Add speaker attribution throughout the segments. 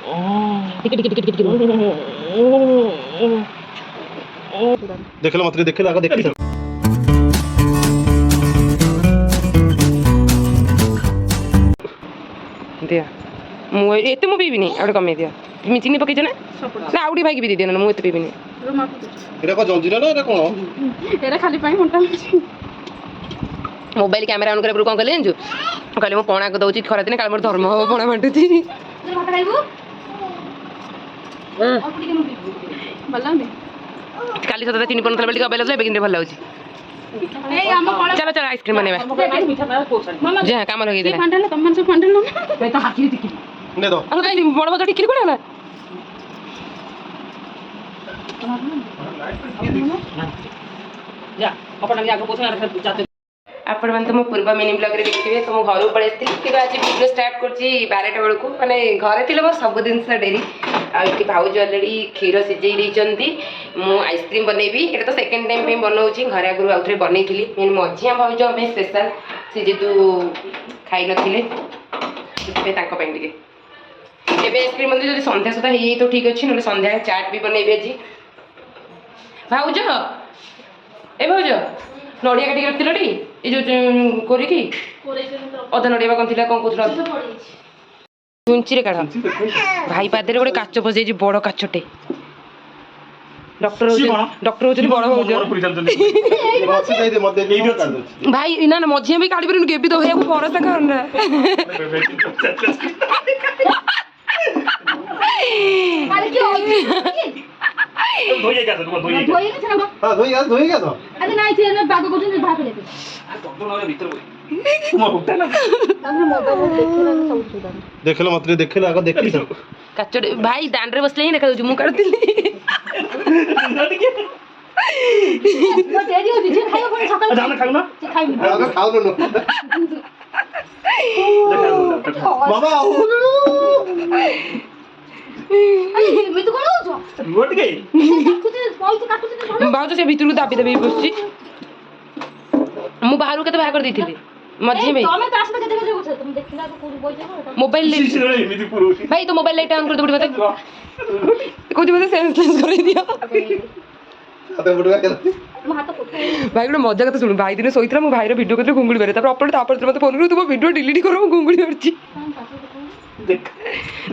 Speaker 1: ଟିକେ ଟିକେ ଟିକେ ଟିକେ ଦେଖିଲ ମତେ ଦେଖିଲ ଆଗ ଦେଖିଲ
Speaker 2: ଦିଅ ମୁଁ ଏତେ ମୁଁ ପିଇବିନି ଆଉ ଗୋଟେ କମେଇ ଦିଅ তুমি চিনি ପକେଇଛ ନା ନା ଆଉ ଟିକେ ଭାଇକି ବି ଦେଇଦିଅ ମୁଁ ଏତେ ପିଇବିନି
Speaker 1: ଏଟା କଣ ଜଲଜିରା ନା ଏଟା କଣ
Speaker 3: ଏରା ଖାଲି ପାଇଁ ମୋଟା
Speaker 2: ମୋବାଇଲ କ୍ୟାମେରା ଅନ୍ କରିବା କଣ କଲେ ଜାଣିଛୁ କହିଲେ ମୁଁ ପଣା ଦଉଛି ଖରାଦିନେ କାଳେ ମୋର ଧର୍ମ ହବ ପଣା ବାଣ୍ଟୁଛି କାଲି ସତ ଚିନି ପଡୁନଥିଲା ବୋଲି ଟିକେ ଅବାଗିଆ ଲାଗୁଥିଲା ଏବେ କିନ୍ତୁ ଭଲ ଲାଗୁଛି ଚାଲ ଚାଲ ଆଇସ୍କ୍ରିମ ବନେଇବା ଯାହା କାମ ଲଗେଇଦେଲା ବଡ ବଡ ଟିକିରି କୋଣ ହେଲା ଆପଣମାନେ ତ ମୋ ପୂର୍ବ ମିନି ବ୍ଲଗରେ ଦେଖିଥିବେ ତ ମୁଁ ଘରକୁ ପଳେଇ ଆସିଥିଲି କିନ୍ତୁ ଆଜି ଭିଡ଼ିଓ ଷ୍ଟାର୍ଟ କରୁଛି 12ଟା ବେଳକୁ ମାନେ ଘରେ ଥିଲେ ମୋର ସବୁ ଜିନିଷ ଡେରି ଆଉ ଏଠି ଭାଉଜ ଅଲରେଡ଼ି କ୍ଷୀର ସିଝେଇ ଦେଇଛନ୍ତି ମୁଁ ଆଇସ୍କ୍ରିମ୍ ବନେଇବି ଏଇଟା ତ ସେକେଣ୍ଡ ଟାଇମ୍ ପାଇଁ ବନାଉଛି ଘରେ ଆଗରୁ ଆଉଥରେ ବନେଇଥିଲି ମେନ୍ ମଝିଆ ଭାଉଜ ପାଇଁ ସ୍ପେଶାଲ ସେ ଯେହେତୁ ଖାଇନଥିଲେ ସେଥିପାଇଁ ତାଙ୍କ ପାଇଁ ଟିକେ ଏବେ ଆଇସ୍କ୍ରିମ୍ ବନେଇ ଯଦି ସନ୍ଧ୍ୟା ସୁଦ୍ଧା ହେଇଯାଇଥିବ ଠିକ୍ ଅଛି ନହେଲେ ସନ୍ଧ୍ୟାରେ ଚାଟ୍ ବି ବନେଇବି ଆଜି ଭାଉଜ ଏ ଭାଉଜ ନଡ଼ିଆ କାଟିକି ରଖିଥିଲ ଟି ଏ ଯୋଉ କରିକି ଅଧା ନଡ଼ିଆ କଣ ଥିଲା କଣ କହୁଥିଲା ଛୁଞ୍ଚିରେ କାଢ଼ ଭାଇ ପାଦରେ ଗୋଟେ କାଚ ପଶିଯାଇଛି ବଡ଼ କାଚଟେ ଡକ୍ଟର ହଉଛନ୍ତି ବଡ଼ ଭାଉଜ ଭାଇ ନା ନା ମଝିଆ ବି କାଢ଼ି ପାରିବୁନି କେବି ତ ଭାଇକୁ ଭରସା କର ନା
Speaker 1: ଦେଖିଲ ମତେ ଦେଖିଲ ଆଗ ଦେଖିଲ
Speaker 2: କାଚଟେ ଭାଇ ଦାଣ୍ଡରେ ବସିଲେ ହିଁ ଦେଖାଯାଉଛି ମୁଁ କାଢୁଥିଲି ଭାଉଜ ସେ ଭିତରକୁ ଦାବି ଦାବି ବସୁଛି ମୁଁ ବାହାରକୁ କେତେ ବାହାର କରିଦେଇଥିଲି ମଝି ଭାଇ ମୋବାଇଲ ଭାଇ ତ ମୋବାଇଲ ଲାଇଟ୍ ଅନ୍ କରିଦେବୁ ମତେ କହୁଛି ମତେ ସେନ୍ସଲେସ୍ କରେଇଦିଅ ଭାଇ ଗୋଟେ ମଜା କଥା ଶୁଣୁ ଭାଇ ଦିନେ ଶୋଇଥିଲା ମୋ ଭାଇର ଭିଡ଼ିଓ କରିଥିଲେ ଘୁଙ୍ଗୁଳି ମାରେ ତାପରେ ଅପଲୋଡ଼ ତାପରେ ମତେ ଫୋନ କରୁ ତୁ ମୋ ଭିଡ଼ିଓ ଡିଲିଟ୍ କର ମୁଁ ଘୁଙ୍ଗୁଳି ମାରୁଛି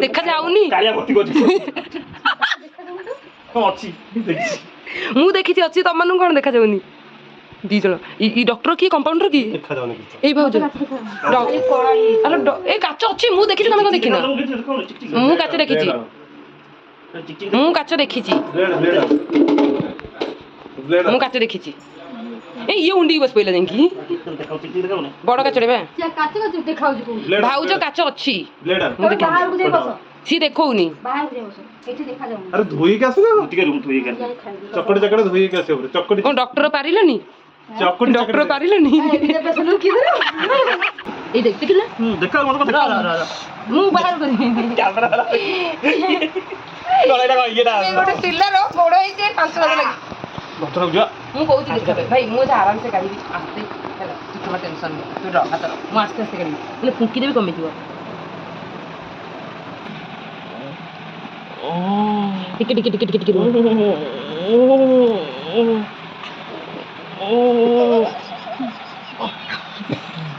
Speaker 2: ଦେଖା ଯାଉନି ମୁଁ ଦେଖିଛି ଅଛି ତମମାନଙ୍କୁ କଣ ଦେଖାଯାଉନି ଦି ଜଣ ଇ ଡକ୍ଟର କିଏ କମ୍ପାଉଣ୍ଡର କିଏ ଏଇ ଭାଉଜ ଏ କାଚ ଅଛି ମୁଁ ଦେଖିଛି ତମେ କଣ ଦେଖିନ ମୁଁ କାଚ ଦେଖିଛି ମୁଁ କାଚ ଦେଖିଛି ଏ ଇଏ ଉଣ୍ଡିକି ବସି ପଇଲା ଯାଇକି ବଡ କାଚଟେ ବା ଭାଉଜ କାଚ ଅଛି ସିଏ ଦେଖଉନି
Speaker 1: ଆରେ ଧୋଇକି ଆସ ନା ଚକଟି ଚକଟି ଧୋଇକି ଆସିବ ଚକଟି
Speaker 2: କଣ ଡକ୍ଟର ପାରିଲନି ଡକ୍ଟର ପାରିଲନି ଏଇ ଦେଖିଲା
Speaker 1: ଦେଖା ମତେ ଦେଖା
Speaker 2: ମୁଁ ବାହାର କରିବି ଗୋଟେ ପିଲାର ଗୋଡ ହେଇଛି 5 ମାସ ଲାଗି ମୁଁ କହୁଛି ଦେଖିବା ଭାଇ ମୁଁ ଆରାମସେ କାଢିବି ଆସ୍ତେ ହେଲା ତୁ ଜମା ଟେନସନ୍ ନେ ତୁ ରହ ହାତ ମୁଁ ଆସ୍ତେ ଆସ୍ତେ କାଢିବି ହେଲେ ଫୁଙ୍କି ଦେବି କମିଯିବ ଟିକେ ଟିକେ ଟିକେ ଟିକେ ଟିକେ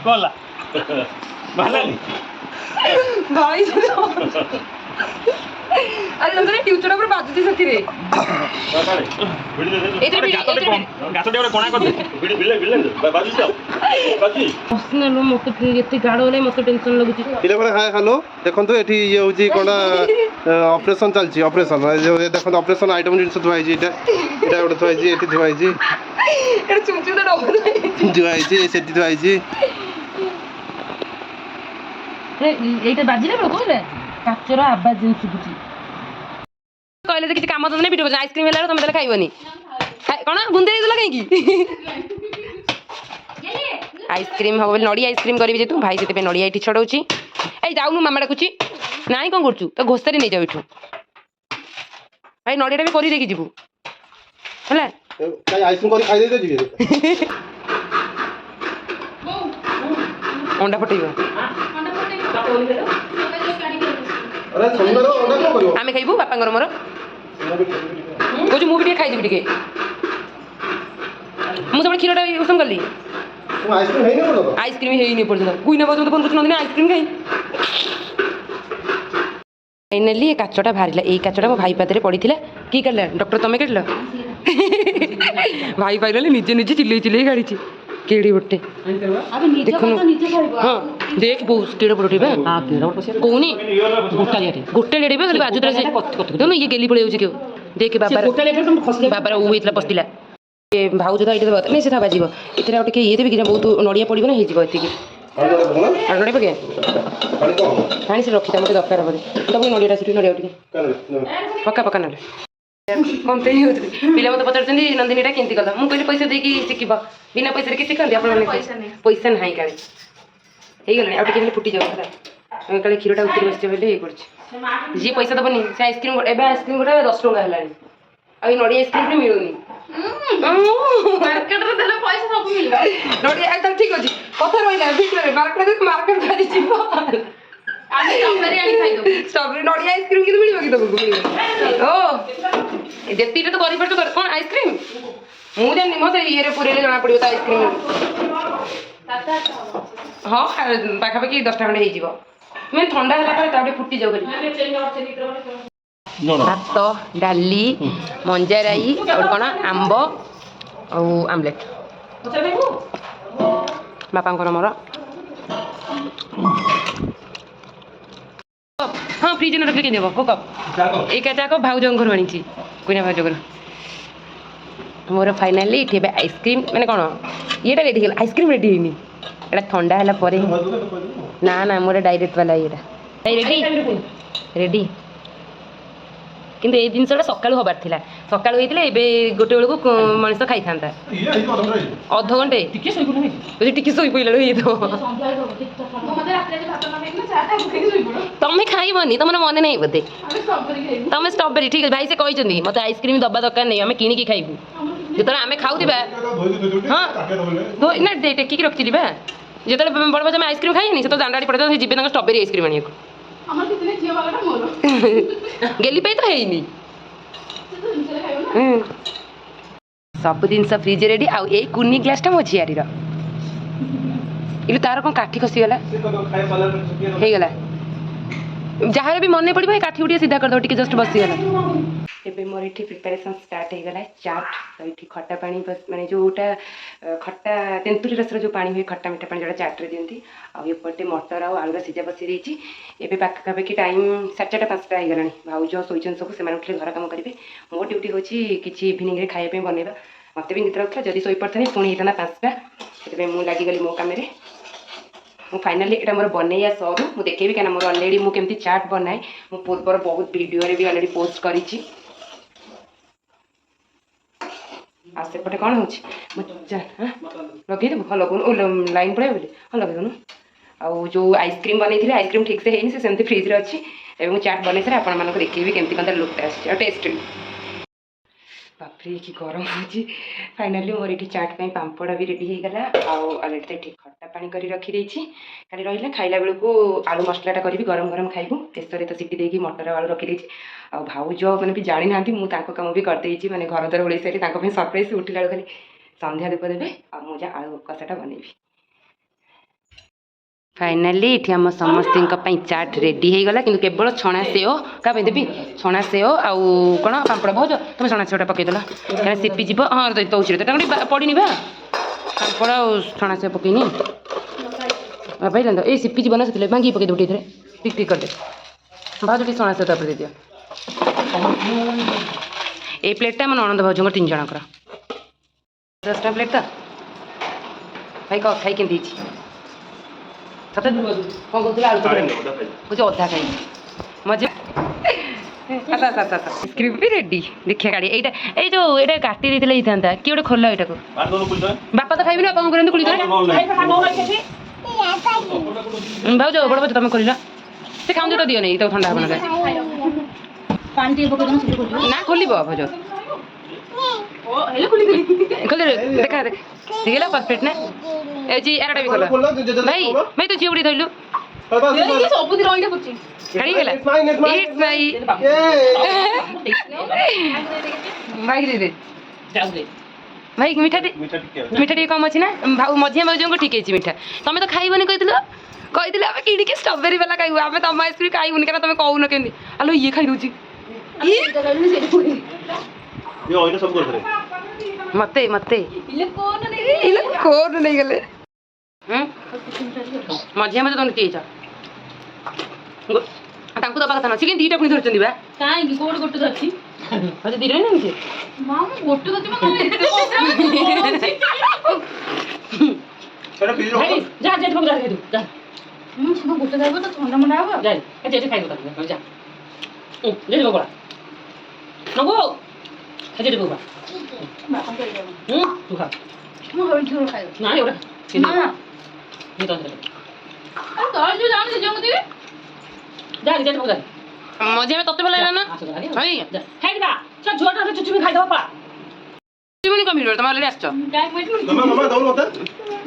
Speaker 1: ଗଲା
Speaker 2: ଭାଇ ଆରେ ଜଣେ ଟ୍ୟୁଚର ଉପରେ ବାଜୁଛି ସେଥିରେ ମତେ ଏତେ ଗାଢ ହେଲେ ମତେ ଟେନସନ୍ ଲାଗୁଛି
Speaker 1: ହ୍ୟାଲୋ ଦେଖନ୍ତୁ ଏଠି ଇଏ ହଉଛି କ'ଣ ଅପରେସନ୍ ଚାଲିଛି ଅପରେସନ୍ ଦେଖନ୍ତୁ ଅପରେସନ୍ ଆଇଟମ୍ ଜିନିଷ ଧୁଆ ହେଇଛି ଏଇଟା ଗୋଟେ ଧୁଆ ହେଇଛି ଏଠି ଧୁଆ ହେଇଛି ଧୁଆ ହେଇଛି ସେଠି ଧୁଆ ହେଇଛି
Speaker 2: এইটা বাজিলে কইলে কাচর আবাজ শুভুছি কইলে যে কিছু কাম তো নাই ভিডিও আইসক্রিম হেলা তুমি তাহলে খাইবনি কোন বুন্দে দিলা কাই কি আইসক্রিম হবো বলে নড়িয়া আইসক্রিম করিবি যেতু ভাই সেতে নড়িয়া এটি ছড়াউছি এই যাউনু মামা ডাকুছি নাই কোন করছু তো ঘোষারি নেই যাও এঠু ভাই নড়িয়াটা বি করি দেখি যাবু হেলা
Speaker 1: কাই আইসক্রিম করি খাই দেই দিবি
Speaker 2: অন্ডা ফটাইবা
Speaker 1: अरे सुंदर ओडा को करियो
Speaker 2: आमे खाइबू बापांगर मोर कोजु मु भी टे खाइ देबी टिके मु सब खीरटा उसन करली
Speaker 1: तू आइसक्रीम है नहीं बोलो
Speaker 2: आइसक्रीम है नहीं पर्यंत गुइना बजो फोन करछ नंदिनी आइसक्रीम खाइ फाइनली ए काचटा बाहरिला ए काचटा मो भाई पाते पड़ीथिला की करला डॉक्टर तमे केटलो भाई पाइले निजे निजे चिल्लै चिल्लै गाड़ी छी केड़ी बट्टे देखो हां देख बहुत केड़ा बड़टे बे हां केड़ा बड़ कोनी गोटा लेडे बे खाली बाजू तरे से तो ये गेली पळे होची के देख बाबा गोटा लेडे तुम खसले बाबा उ इतला पस्तिला ए भाऊ जदा इते नहीं से था बाजीबो इतरा ओटे के ये देबे कि बहुत नडिया पड़िबो ना हेजिबो एति की आगड़े बगे पानी से रखी मते दरकार बदे तब नडियाटा सिटी नडिया उठी पक्का पक्का नले कौन ते नहीं होती पिला मते पचारचंदी नंदिनीटा केंती कला मु कहली पैसा देकी सिकिबा बिना पैसा रे के सिकंदी आपण पैसा नाही काले हे गेले आउट के फुटी जाऊ खरा काले खीरटा उतरी बसचे बेले हे करछ जी पैसा दबनी से आइसक्रीम एबे आइसक्रीम गोटा 10 टका हलानी आ नडिया आइसक्रीम रे मिलुनी मार्केट रे देले पैसा सब मिलला नडिया एकदम ठीक अछि कथा रहिला भितरे मार्केट भाजी छिपो आनी स्ट्रॉबेरी आनी खाइ दो स्ट्रॉबेरी नडिया आइसक्रीम किते मिलिबो कि तब ओ जेतीटा तो करि परतो कोन आइसक्रीम मु जानि म से ये रे पुरेले जणा पडियो त आइसक्रीम हां पाखा पाखी 10 टा खंडे हे जिवो मैं ठंडा होला पर ताडे फुटी जाउ करी भात डाली मंजाराई और कौन आंब आमलेट बापा मोर हाँ फ्रिज न रखिए देव हो कप एक कप भाउज घर आनी कुना भाउज घर मोर फाइनाली ये आइसक्रीम मैंने कौन ये रेडी है आइसक्रीम रेडी है ये ठंडा है ना ना मोर डायरेक्ट वाला ये रेडी रेडी किंतु ए जिनसटा सकाळू हबार थिला सकाळू हेतिले एबे गोटे बेलू मनिष खाई थांता अध घंटे टिके सोई पइला ये तो तमे खाइबनी तुम मन नहीं बोधे तमे स्ट्रॉबेरी ठीक है भाई से कहते मत आइसक्रीम दबा दरकार नहीं आम किणी खाइबू जो आम खाऊबा हाँ ना टेकिक रखी बा जो बड़ बच्चा आइसक्रीम खाइनी से तो दांडाड़ी पड़े जीवे स्ट्रॉबेरी आइसक्रीम आने गेली पे तो है सब जिन फ्रिज रेडी आउ ए कुनी ग्लासटा मो झियारी तार कौन काठी खसीगला हो गला जहाँ भी मन पड़ो काठी उठे सीधा करदे टी जस्ट बसीगला एबे मोर ये प्रिपेरेसन स्टार्ट हो गला चाट तो ये खट्टा पानी माने जोटा खट्टा तेंतुली रसर जो पानी हुए खट्टा मीठा पानी जोटा चाट रे दियंती आउटे मटर आलुरा सिझा बसी देती एबे पाखापाखि टाइम 4:30 5टा हो गलानी भाउज शोचन सब से उठे घर काम करेंगे मो ड्यूटी हूँ कि इवनिंग रे खाइबा बनइबा मत भी निद लगता जदि शोई पड़ता पुणी होता 5टा से मुझे लगिगली मो कम फाइनाली यहाँ मोर बनैया सरू मुझे देखेबी क्या मोर अलरेडी मुझे चाट बनाए मु पूर्वर बहुत वीडियो भी अलरेडी पोस्ट करी आसेपटे कौन हो लगेदेबू हाँ लगन लाइन पड़े बोली हाँ लगेदेनु आउ जो आइसक्रीम बनई आइसक्रीम ठीक से है सेमती फ्रिज रे अच्छी एवं चाट बनई सारे आपण मानक देखिए केमती कौन लुकटा आ टेस्ट बापरे कि गरम हो फाइनाली मोर ये चाट पाई पांपड़ भी रेडी हो गला आलरेडी तो ये खट्टा पानी कर रखी खाली रहा खाइला बेलू को आलू मसलाटा करी गरम गरम खाइबू प्रेसर तो सीटी देकी मटर आलू रखी आ भाउज मैंने भी जानी ना मुझे कम भी करदे मैंने घर द्वार ओढ़ सारी सरप्राइज उठिला खाली संध्या धूप देवे आ मुझे आलू कषाटा बनैबी फाइनाली ये आम समस्त चाट रेडी हो गला कि केवल छणा सेव क्या देवी छणा सेव आउ कौन पापड़ भाज तुम छणा सेवटा पकईदेल क्या सीपीज हाँ दौर तो पड़नी बा पापड़ आ छणा सेव पकईनी पाइल तो ये सीपीज ना से भांगी पकई दे टे टिक टिक करदे भाज टे छणा सेव तापर दे दियो ये प्लेटा आम ननद भाज 3 जनकर 10टा प्लेट तो भाई कह खाई के सत कौन कहते आलू अधा खाई मजा आइसक्रीम भी रेडी देखिए गाड़ी ये जो ये काटी देते था किए गोटे खोल यहाँ को बापा तो खाइबे बापा करें कुड़ी भाज बड़ भाज तुम खोल से खाऊ तो दियो नहीं तो ठंडा हम ना खोल भाज खोल देखा देखा परफेक्ट ना ए जी यारटा भी खोल भाई भाई तो झील धरलु
Speaker 3: ସବୁଦିନ ରହିଲେ ପଡୁଛି
Speaker 2: ଛାଡ଼ିଗଲା
Speaker 1: It's mine, it's mine,
Speaker 2: It's mine. ଭାଇ ଦେ ଭାଇ ମିଠା
Speaker 1: ମିଠା ଟିକେ
Speaker 2: ମିଠା ଟିକେ କମ୍ ଅଛି ନା ମଝିଆ ଭାଉଜଙ୍କୁ ଠିକ୍ ହେଇଛି ମିଠା ତମେ ତ ଖାଇବନି କହିଥିଲ ଆମେ କିଣିକି ଷ୍ଟ୍ରବେରୀ ବାଲା ଖାଇବୁ ଆମେ ତମ ଆଇସ୍କ୍ରିମ୍ ଖାଇବୁନି କାରଣ ତମେ କହୁନ କେମିତି ଆଲୋ ଇଏ ଖାଇଦଉଛି
Speaker 1: ଇଏ ଅଇନା ସବୁ କରିଥିଲେ
Speaker 2: ମତେ କୋନ ନେଇଗଲେ ମଝିଆ ଭାଉଜ ତମେ କିଏ ହେଇଛ ତାଙ୍କୁ ଦବା କଥା ନୁହଁ ସେ କିନ୍ତୁ 2ଟା ପୁଣି ଧରୁଛନ୍ତି ବା
Speaker 3: କାହିଁକି କୋଉଠି ଗୋଟେ ଅଛି
Speaker 2: ହଉଛି 2ଟା ନାହିଁ ସେ
Speaker 3: ମା ମୁଁ ଗୋଟେ ଅଛି
Speaker 1: ସେଟା ପିଇ
Speaker 2: ଭାଇ ଯା ଯା ତମକୁ ଯା ଖାଇଦୁ ଯା
Speaker 3: ମୁଁ ସବୁ ଗୋଟେ ଖାଇବ ତ ଥଣ୍ଡା ମଣ୍ଡା ହବ
Speaker 2: ଯା ଏଠି ଖାଇବ ତାକୁ ଯା ଯା ବକଳା ନଗୁ ଖାଇ ଦେ ବକଳା ତୁ ଖା
Speaker 3: ମୁଁ ହଉଚି ଝୋଳ ଖାଇବ
Speaker 2: ନା ଏଉଡ଼ା
Speaker 3: ନା
Speaker 2: ନି ତ
Speaker 3: ଆଉ ତ ଯୋଉ ଜାଣୁଛି ଯୋଉ ମତେ
Speaker 2: ଯା ଯା ତମକୁ ଯା ମଝିଆ ତତେ ଭଲ ଲାଗିଲା ନା ଭାଇ ଖାଇଦବା ସେ ଝୁଅଟା ଚୁଚୁମି ଖାଇଦବା ପା ଚୁଚୁମି କମିଲ ତମେ ଅଲରେଡି ଆସିଛ
Speaker 3: କାଇଁ କହିଲୁ
Speaker 1: ମାମା ଦଉନ ମତେ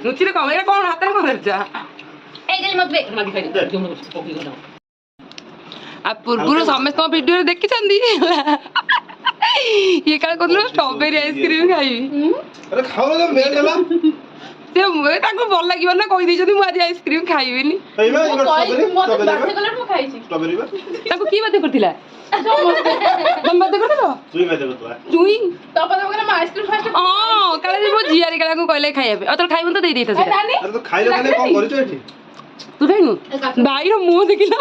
Speaker 2: ରୁଚିରେ କମ ଏଇଟା କଣ ହାତରେ କଣ ଧରିଛ
Speaker 3: ଏଇ ଗଲି ମତେ
Speaker 2: ମାଗି ଖାଇ ଦେ ଆଉ ପୂର୍ବରୁ ସମସ୍ତଙ୍କ ଭିଡିଓରେ ଦେଖିଛନ୍ତି ଇଏ କାଳେ କହୁଥିଲ ଷ୍ଟ୍ରବେରୀ ଆଇସ୍କ୍ରିମ୍ ଖାଇବି
Speaker 1: ଆରେ ଖାଅ ନା ମେଲ୍ ହେଲା
Speaker 2: ସେ ତାଙ୍କୁ ଭଲ ଲାଗିବ ନା କହିଦେଇଛନ୍ତି ମୁଁ ଆଜି ଆଇସ୍କ୍ରିମ୍ ଖାଇବିନି
Speaker 1: ଏଇବା
Speaker 3: ମୁଁ କହିଛି ମତେ ବାଧ୍ୟ କଲେ ମୁଁ ଖାଇଛି
Speaker 1: ଷ୍ଟ୍ରବେରୀ ବା
Speaker 2: ତାଙ୍କୁ କିଏ ବାଧ୍ୟ କରିଥିଲା ତମେ ବାଧ୍ୟ କରିଥିଲ
Speaker 1: ତୁଇ ଖାଇଦେ ତୁ
Speaker 2: ଚୁଇଁ
Speaker 3: ତପ ତପ କଲେ ମୁଁ ଆଇସ୍କ୍ରିମ୍ ଫାଷ୍ଟ
Speaker 2: ହଁ କାଳେ ମୋ ଝିଆରୀ କାଳାକୁ କହିଲେ ଖାଇବା ପାଇଁ ଆଉ ତୋର ଖାଇବୁ ତ ଦେଇଦେଇଥା ସେଟା
Speaker 3: ନାନି
Speaker 1: ଆରେ ତୁ ଖାଇଲ କାନେ କଣ କରିଛୁ ଏଠି
Speaker 2: ତୁ ଖାଇନୁ ଭାଇର ମୁହଁ ଦେଖିଲ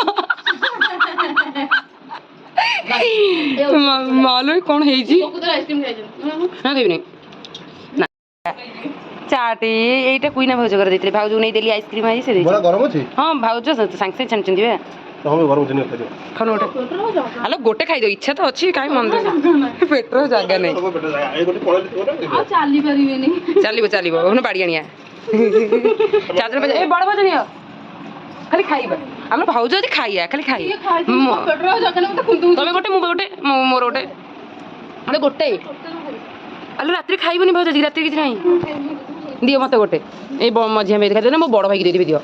Speaker 2: ମାଲୋ କଣ ହେଇଛି
Speaker 3: ପ୍ରକୃତରେ ଆଇସ୍କ୍ରିମ୍ ଖାଇଛୁ
Speaker 2: ନା ଖାଇବିନି ନା ଚାଟେ ଏଇଟା କୁଇନା ଭାଉଜ କରି ଦେଇଥିଲେ ଭାଉଜକୁ ନେଇଦେଲି ଆଇସ୍କ୍ରିମ୍ ଆଜି ସେ ଦେଇଛି
Speaker 1: ବରା ଗରମ ଅଛି
Speaker 2: ହଁ ଭାଉଜ ସାଙ୍ଗେ ସାଙ୍ଗେ ଛାଣିଛନ୍ତି ବା
Speaker 1: ତମେ ଗରମ ଅଛି ନିଅ ଖାଇଦିଅ
Speaker 2: ଖାନ ଗୋଟେ ଆଲୋ ଗୋଟେ ଖାଇଦିଅ ଇଚ୍ଛା ତ ଅଛି କାହିଁ ମନ ପେଟର ଜାଗା ନାହିଁ
Speaker 1: ତମ ପେଟ ଜାଗା ଏଇ ଗୋଟେ ପଳେଇଲି ତୁ
Speaker 3: ଆଉ ଚାଲି ପାରିବେନି
Speaker 2: ଚାଲିବ ଓହନ ବାଡ଼ି ଆଣିଆ ଚାର୍ଜର ଏ ବଡ଼ ଭାଉଜ ନିଅ ଖାଲି ଖାଇବା ଆମର ଭାଉଜ ଅଛି ଖାଇବା ଖାଲି
Speaker 3: କିଏ
Speaker 2: ଖାଇବା
Speaker 3: ଖାଇଛି ମୋ ପେଟର ଜାଗା ନାହିଁ ମତେ କୁନ୍ଦୁ
Speaker 2: ତମେ ଗୋଟେ ମୁଁ ଗୋଟେ ମୋର ଗୋଟେ ମାନେ ଗୋଟେ ଆଲୋ ରାତିରେ ଖାଇବନି ଭାଉଜ ରାତିରେ କିଛି ନାହିଁ ଦିଅ ମତେ ଗୋଟେ ଏଇ ମଝିଆ ଭାଇ ଖାଇଦେବେ ନା ମୋ ବଡ଼ ଭାଇକି ଦେଇଦେବି ଦିଅ